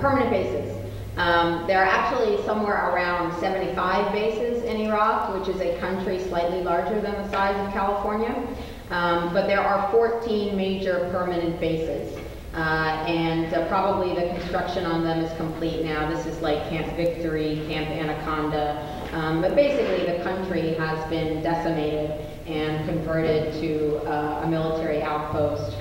permanent bases. There are actually somewhere around 75 bases in Iraq, which is a country slightly larger than the size of California. But there are 14 major permanent bases. Probably the construction on them is complete now. This is like Camp Victory, Camp Anaconda. But basically the country has been decimated and converted to a military outpost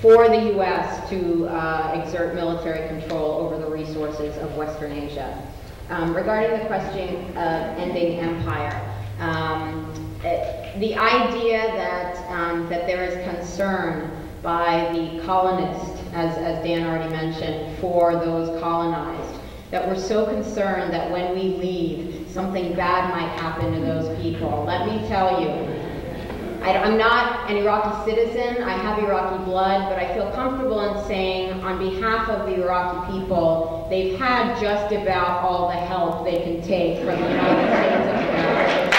for the U.S. to exert military control over the resources of Western Asia. Regarding the question of ending empire, the idea that there is concern by the colonists, as Dan already mentioned, for those colonized, that we're so concerned that when we leave, something bad might happen to those people. Let me tell you, I'm not an Iraqi citizen, I have Iraqi blood, but I feel comfortable in saying on behalf of the Iraqi people, they've had just about all the help they can take from the United States of America.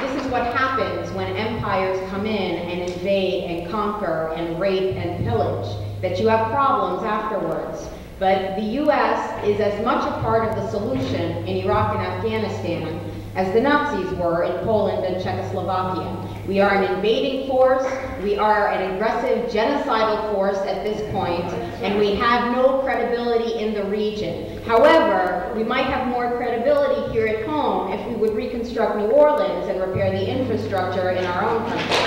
This is what happens when empires come in and invade and conquer and rape and pillage, that you have problems afterwards. But the U.S. is as much a part of the solution in Iraq and Afghanistan as the Nazis were in Poland and Czechoslovakia. We are an invading force, we are an aggressive genocidal force at this point, and we have no credibility in the region. However, we might have more credibility here at home if we would reconstruct New Orleans and repair the infrastructure in our own country.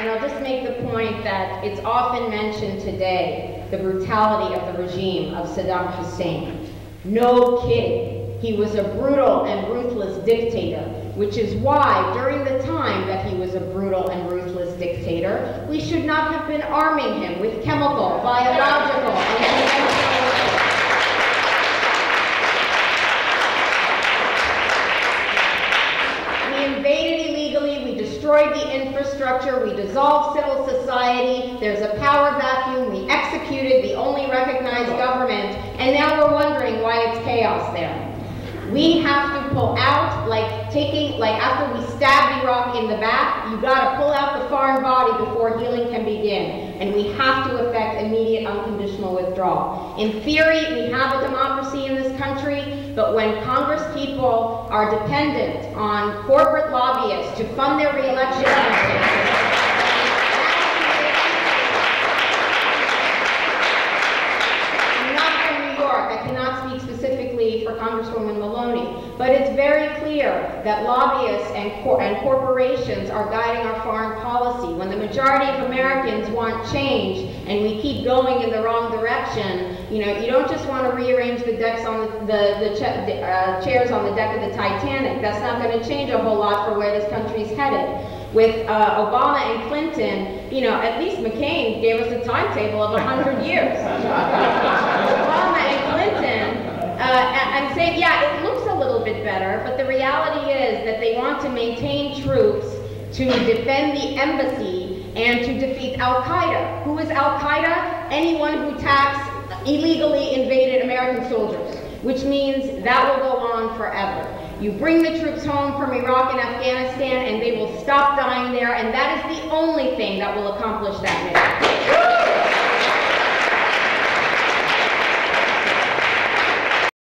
And I'll just make the point that it's often mentioned today, the brutality of the regime of Saddam Hussein. No kidding. He was a brutal and ruthless dictator, which is why during the time that he was a brutal and ruthless dictator, we should not have been arming him with chemical, biological, and conventional weapons. We invaded illegally, we destroyed the infrastructure, we dissolved civil society, there's a power vacuum, we executed the only recognized government, and now we're wondering why it's chaos there. We have to pull out, like after we stabbed Iraq in the back, you gotta pull out the foreign body before healing can begin. And we have to effect immediate unconditional withdrawal. In theory, we have a democracy in this country, but when Congress people are dependent on corporate lobbyists to fund their re-election campaigns, I cannot speak specifically for Congresswoman Maloney, but it's very clear that lobbyists and corporations are guiding our foreign policy. When the majority of Americans want change and we keep going in the wrong direction, you don't just want to rearrange the decks on the chairs on the deck of the Titanic. That's not going to change a whole lot for where this country's headed. With Obama and Clinton, at least McCain gave us a timetable of 100 years. Obama and Clinton, I'm saying, yeah, it looks a little bit better, but the reality is that they want to maintain troops to defend the embassy and to defeat Al-Qaeda. Who is Al-Qaeda? Anyone who attacks illegally invaded American soldiers, which means that will go on forever. You bring the troops home from Iraq and Afghanistan and they will stop dying there, and that is the only thing that will accomplish that mission.